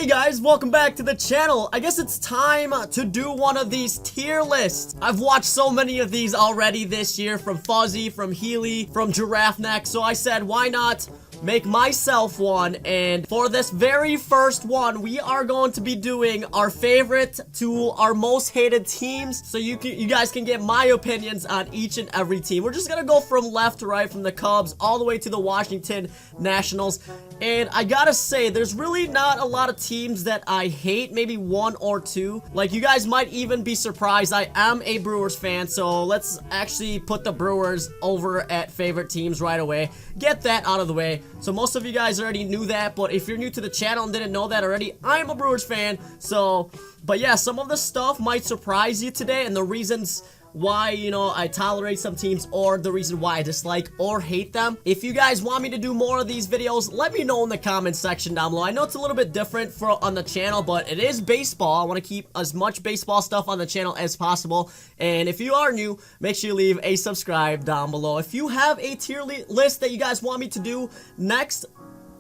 Hey guys, welcome back to the channel. I guess it's time to do one of these tier lists. I've watched so many of these already this year, from Fuzzy, from Healy, from Giraffe Neck, so I said why not make myself one. And for this very first one, we are going to be doing our favorite to our most hated teams, so you guys can get my opinions on each and every team. We're just gonna go from left to right, from the Cubs all the way to the Washington Nationals. And I gotta say, there's really not a lot of teams that I hate, maybe one or two. Like, you guys might even be surprised, I am a Brewers fan, so let's actually put the Brewers over at favorite teams right away. Get that out of the way. So most of you guys already knew that, but if you're new to the channel and didn't know that already, I am a Brewers fan. So, but yeah, some of the stuff might surprise you today, and the reasons why, you know, I tolerate some teams, or the reason why I dislike or hate them. If you guys want me to do more of these videos, let me know in the comments section down below. I know it's a little bit different on the channel, but it is baseball. I want to keep as much baseball stuff on the channel as possible. And if you are new, make sure you leave a subscribe down below. If you have a tier list that you guys want me to do next,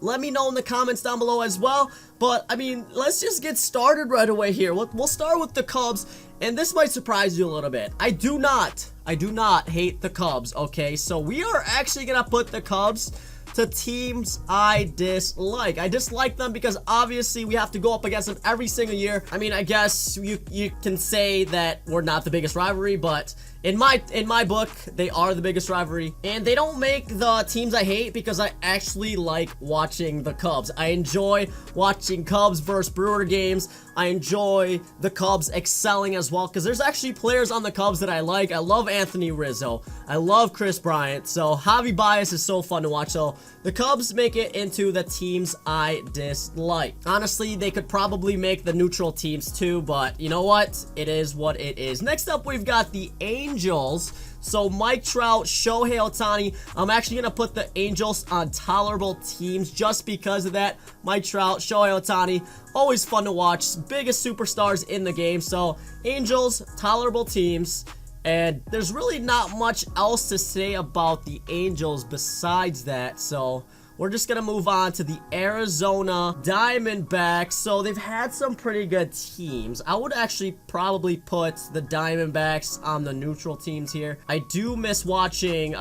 let me know in the comments down below as well. But, I mean, let's just get started right away here. We'll start with the Cubs, and this might surprise you a little bit. I do not hate the Cubs, okay? So we are actually gonna put the Cubs to teams I dislike. I dislike them because obviously we have to go up against them every single year. I mean, I guess you can say that we're not the biggest rivalry, but in my book, they are the biggest rivalry. And they don't make the teams I hate because I actually like watching the Cubs. I enjoy watching Cubs versus Brewer games. I enjoy the Cubs excelling as well, because there's actually players on the Cubs that I like. I love Anthony Rizzo. I love Chris Bryant. So Javi Baez is so fun to watch. So the Cubs make it into the teams I dislike. Honestly, they could probably make the neutral teams too, but you know what? It is what it is. Next up, we've got the Angels. So Mike Trout, Shohei Ohtani. I'm actually going to put the Angels on tolerable teams just because of that. Mike Trout, Shohei Ohtani, always fun to watch. Biggest superstars in the game. So Angels, tolerable teams. And there's really not much else to say about the Angels besides that. So we're just going to move on to the Arizona Diamondbacks. So they've had some pretty good teams. I would actually probably put the Diamondbacks on the neutral teams here. I do miss watching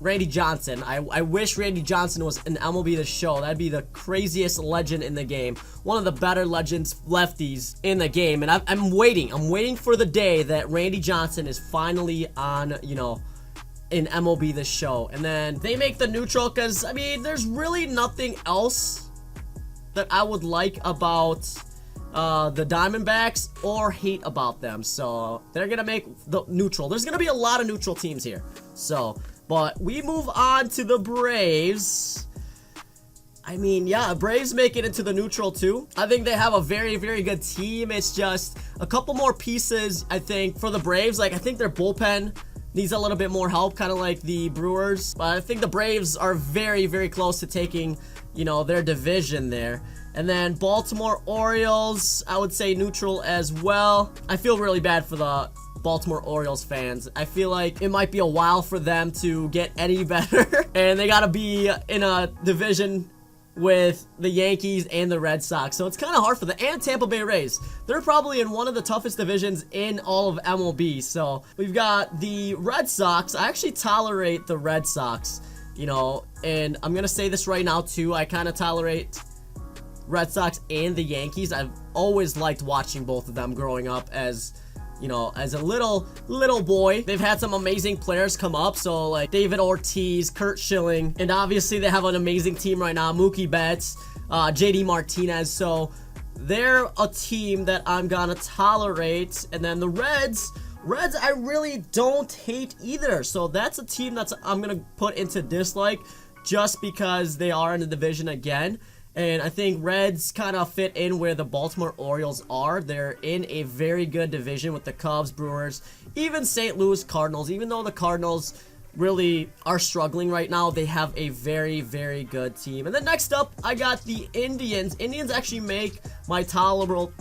Randy Johnson. I wish Randy Johnson was an MLB The Show. That'd be the craziest legend in the game. One of the better legends, lefties in the game. And I'm waiting for the day that Randy Johnson is finally on, you know, in MLB The Show. And then they make the neutral because, I mean, there's really nothing else that I would like about the Diamondbacks or hate about them. So they're gonna make the neutral. There's gonna be a lot of neutral teams here. So, but we move on to the Braves. I mean, yeah, Braves make it into the neutral too. I think they have a very, very good team. It's just a couple more pieces, I think, for the Braves. Like, I think their bullpen needs a little bit more help, kind of like the Brewers. But I think the Braves are very, very close to taking, you know, their division there. And then Baltimore Orioles, I would say neutral as well. I feel really bad for the Baltimore Orioles fans. I feel like it might be a while for them to get any better. And they gotta be in a division with the Yankees and the Red Sox. So it's kind of hard for them. And Tampa Bay Rays. They're probably in one of the toughest divisions in all of MLB. So we've got the Red Sox. I actually tolerate the Red Sox, you know, and I'm going to say this right now too. I kind of tolerate Red Sox and the Yankees. I've always liked watching both of them growing up as, you know, as a little boy. They've had some amazing players come up, so like David Ortiz, Kurt Schilling, and obviously they have an amazing team right now, Mookie Betts, JD Martinez. So they're a team that I'm gonna tolerate. And then the Reds I really don't hate either. So that's a team I'm gonna put into dislike just because they are in the division again. And I think Reds kind of fit in where the Baltimore Orioles are. They're in a very good division with the Cubs, Brewers, even St. Louis Cardinals. Even though the Cardinals really are struggling right now, they have a very, very good team. And then next up, I got the Indians. Indians actually make my tolerable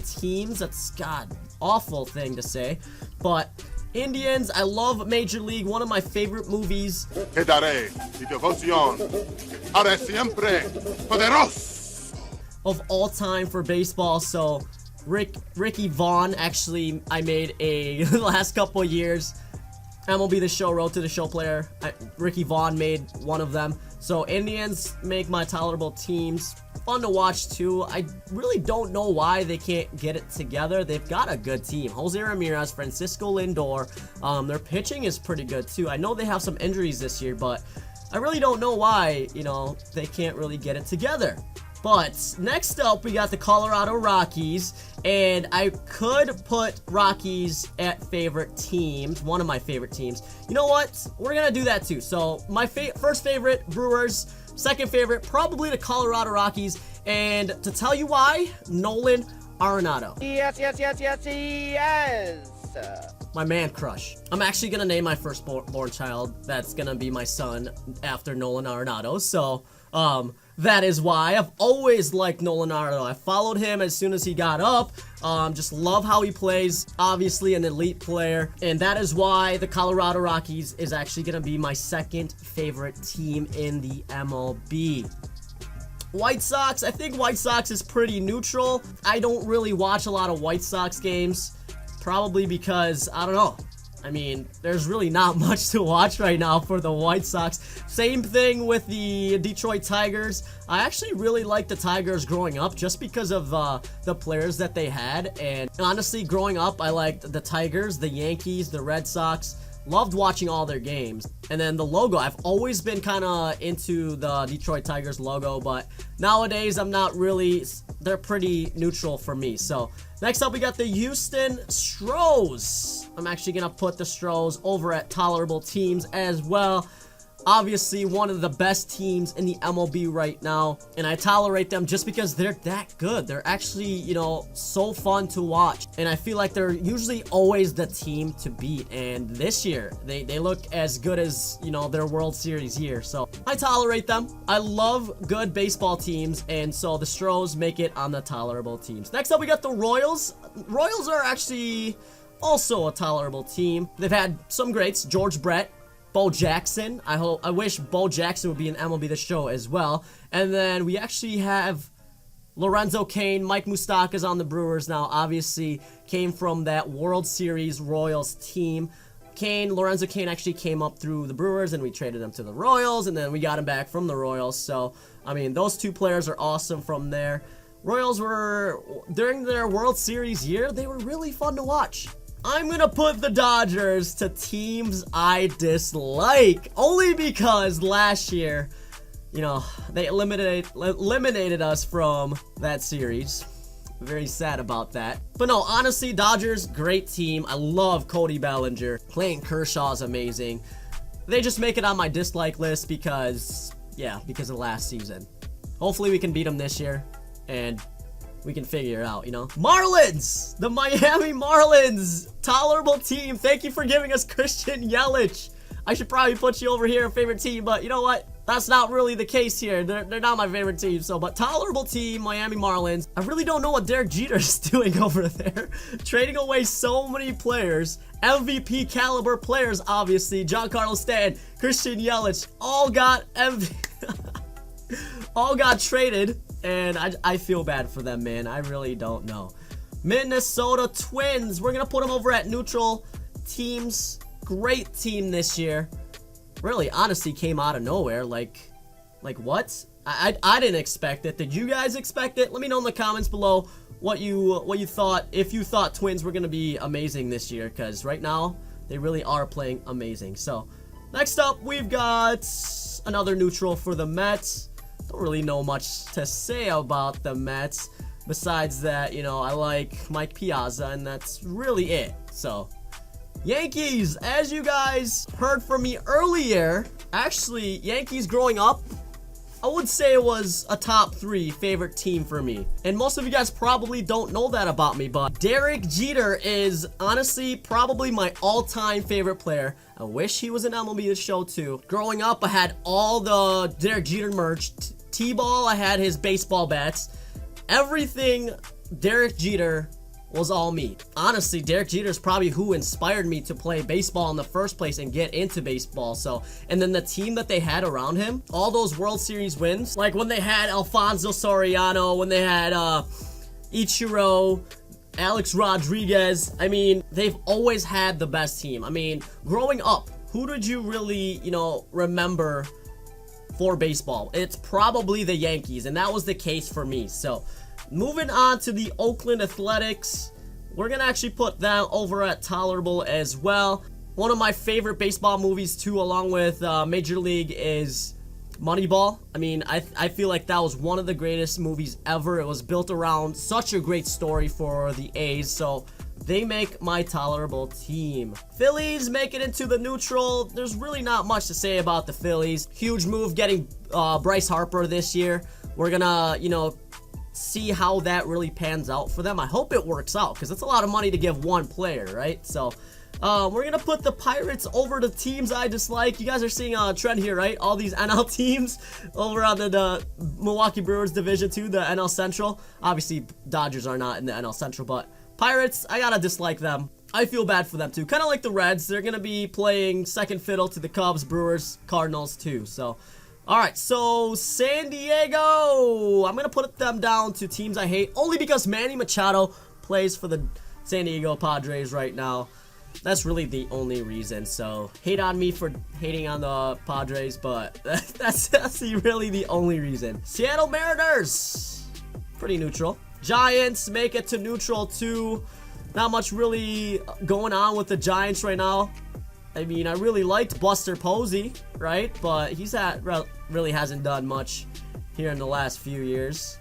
teams. That's, God, awful thing to say. But Indians, I love Major League, one of my favorite movies. of all time for baseball. So Ricky Vaughn, actually, I made a last couple years MLB The Show Road to the Show player. Ricky Vaughn made one of them. So Indians make my tolerable teams. Fun to watch too. I really don't know why they can't get it together. They've got a good team. Jose Ramirez, Francisco Lindor. Their pitching is pretty good too. I know they have some injuries this year, but I really don't know why, you know, they can't really get it together. But next up, we got the Colorado Rockies, and I could put Rockies at favorite teams, one of my favorite teams. You know what? We're going to do that too. So my first favorite, Brewers. Second favorite, probably the Colorado Rockies. And to tell you why, Nolan Arenado. Yes. My man crush. I'm actually going to name my firstborn child. That's going to be my son after Nolan Arenado. So, that is why I've always liked Nolan Arenado. I followed him as soon as he got up. Just love how he plays. Obviously an elite player. And that is why the Colorado Rockies is actually going to be my second favorite team in the MLB. White Sox, I think White Sox is pretty neutral. I don't really watch a lot of White Sox games. Probably because, I don't know. I mean, there's really not much to watch right now for the White Sox. Same thing with the Detroit Tigers. I actually really liked the Tigers growing up just because of the players that they had. And honestly, growing up, I liked the Tigers, the Yankees, the Red Sox. Loved watching all their games. And then the logo, I've always been kind of into the Detroit Tigers logo, but nowadays I'm not really, they're pretty neutral for me. So next up we got the Houston Stros. I'm actually going to put the Stros over at tolerable teams as well. Obviously one of the best teams in the MLB right now, and I tolerate them just because they're that good. They're actually, you know, so fun to watch, and I feel like they're usually always the team to beat. And this year they look as good as, you know, their World Series year, so I tolerate them. I love good baseball teams, and so the Stros make it on the tolerable teams. Next up we got the Royals. Royals are actually also a tolerable team. They've had some greats, George Brett, Bo Jackson. I wish Bo Jackson would be in MLB The Show as well. And then we actually have Lorenzo Cain. Mike Moustakas on the Brewers now. Obviously came from that World Series Royals team. Lorenzo Cain actually came up through the Brewers, and we traded him to the Royals, and then we got him back from the Royals. So, I mean, those two players are awesome from there. Royals were, during their World Series year, they were really fun to watch. I'm gonna put the Dodgers to teams I dislike, only because last year, you know, they eliminated us from that series. Very sad about that. But no, honestly, Dodgers, great team. I love Cody Bellinger. Clayton Kershaw is amazing. They just make it on my dislike list because, yeah, because of last season. Hopefully we can beat them this year, and we can figure it out, you know. Marlins! The Miami Marlins! Tolerable team. Thank you for giving us Christian Yelich. I should probably put you over here, favorite team, but you know what? That's not really the case here. They're not my favorite team, so, but tolerable team, Miami Marlins. I really don't know what Derek Jeter is doing over there. Trading away so many players. MVP caliber players, obviously. Giancarlo Stanton, Christian Yelich, all got all got traded. And I feel bad for them, man. I really don't know. Minnesota Twins. We're going to put them over at neutral teams. Great team this year. Really, honestly, came out of nowhere. Like what? I didn't expect it. Did you guys expect it? Let me know in the comments below what you thought. If you thought Twins were going to be amazing this year. Because right now, they really are playing amazing. So, next up, we've got another neutral for the Mets. Don't really know much to say about the Mets besides that, you know, I like Mike Piazza, and that's really it. So, Yankees, as you guys heard from me earlier, actually, Yankees growing up, I would say it was a top 3 favorite team for me. And most of you guys probably don't know that about me, but Derek Jeter is honestly probably my all-time favorite player. I wish he was in MLB The Show too. Growing up, I had all the Derek Jeter merch. T-ball, I had his baseball bats. Everything Derek Jeter was all me. Honestly, Derek Jeter is probably who inspired me to play baseball in the first place and get into baseball. So, and then the team that they had around him, all those World Series wins, like when they had Alfonso Soriano, when they had Ichiro, Alex Rodriguez. I mean, they've always had the best team. I mean, growing up, who did you really, remember for baseball? It's probably the Yankees, and that was the case for me. So, moving on to the Oakland Athletics, we're gonna actually put them over at tolerable as well. One of my favorite baseball movies too, along with Major League, is Moneyball. I mean, I feel like that was one of the greatest movies ever. It was built around such a great story for the A's, so they make my tolerable team. Phillies make it into the neutral. There's really not much to say about the Phillies. Huge move getting Bryce Harper this year. We're gonna, see how that really pans out for them. I hope it works out, because it's a lot of money to give one player, right? So we're gonna put the Pirates over the teams I dislike. You guys are seeing a trend here, right? All these NL teams over on the Milwaukee Brewers division 2, the NL Central. Obviously Dodgers are not in the NL Central, but Pirates, I gotta dislike them. I feel bad for them too, kind of like the Reds. They're gonna be playing second fiddle to the Cubs, Brewers, Cardinals too. So alright, so San Diego, I'm going to put them down to teams I hate, only because Manny Machado plays for the San Diego Padres right now. That's really the only reason, so hate on me for hating on the Padres, but that's really the only reason. Seattle Mariners, pretty neutral. Giants make it to neutral too. Not much really going on with the Giants right now. I mean, I really liked Buster Posey, right? But really hasn't done much here in the last few years.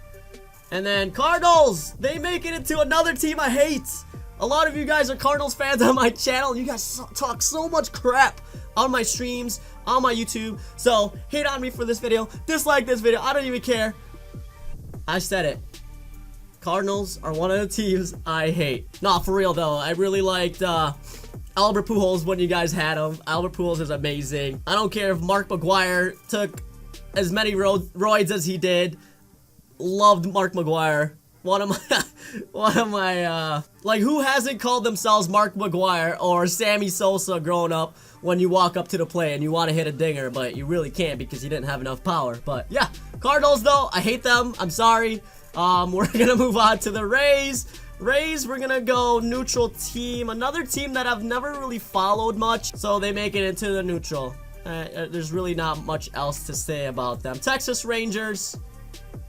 And then Cardinals, they make it into another team I hate. A lot of you guys are Cardinals fans on my channel. You guys talk so much crap on my streams, on my YouTube. So, hate on me for this video. Dislike this video. I don't even care. I said it. Cardinals are one of the teams I hate. Nah, for real though. I really liked Albert Pujols when you guys had him. Albert Pujols is amazing. I don't care if Mark McGwire took as many roids as he did. Loved Mark McGwire. One of my, like, who hasn't called themselves Mark McGwire or Sammy Sosa growing up when you walk up to the plate and you want to hit a dinger, but you really can't because you didn't have enough power. But yeah, Cardinals though, I hate them. I'm sorry. We're gonna move on to the Rays. Rays, we're gonna go neutral team. Another team that I've never really followed much, so they make it into the neutral. There's really not much else to say about them. Texas Rangers,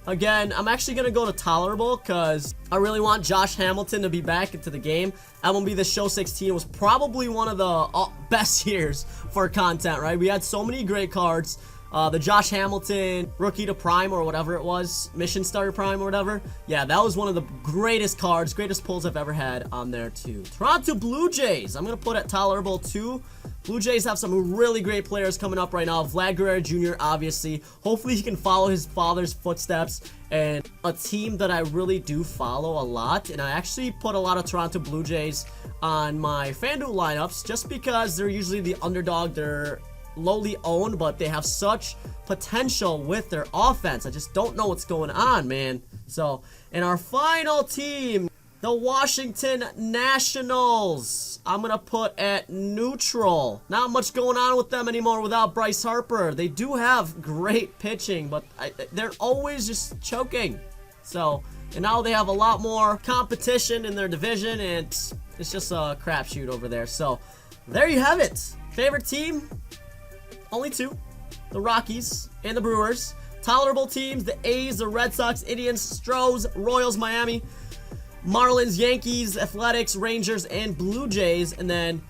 again, I'm actually gonna go to tolerable because I really want Josh Hamilton to be back into the game. MLB The Show 16 was probably one of the best years for content, right? We had so many great cards. The Josh Hamilton Rookie to Prime or whatever it was, Mission Starter Prime or whatever. Yeah, that was one of the greatest cards, greatest pulls I've ever had on there too. Toronto Blue Jays, I'm going to put at tolerable too. Blue Jays have some really great players coming up right now. Vlad Guerrero Jr., obviously. Hopefully he can follow his father's footsteps. And a team that I really do follow a lot, and I actually put a lot of Toronto Blue Jays on my FanDuel lineups just because they're usually the underdog. They're lowly owned, but they have such potential with their offense. I just don't know what's going on, man. So, in our final team, the Washington Nationals, I'm going to put at neutral. Not much going on with them anymore without Bryce Harper. They do have great pitching, but they're always just choking. So, and now they have a lot more competition in their division, and it's just a crapshoot over there. So, there you have it. Favorite team? Only two, the Rockies and the Brewers. Tolerable teams, the A's, the Red Sox, Indians, Stros, Royals, Miami, Marlins, Yankees, Athletics, Rangers, and Blue Jays. And then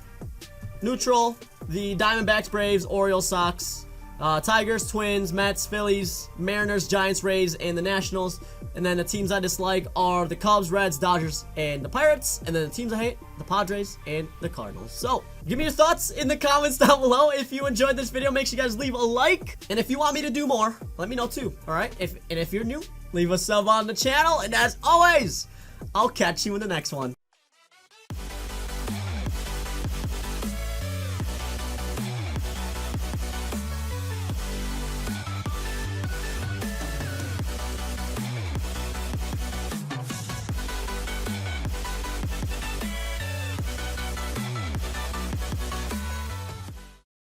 neutral, the Diamondbacks, Braves, Orioles, Sox, Tigers, Twins, Mets, Phillies, Mariners, Giants, Rays, and the Nationals. And then the teams I dislike are the Cubs, Reds, Dodgers, and the Pirates. And then the teams I hate, the Padres and the Cardinals. So, give me your thoughts in the comments down below. If you enjoyed this video, make sure you guys leave a like. And if you want me to do more, let me know too, alright? If you're new, leave a sub on the channel. And as always, I'll catch you in the next one.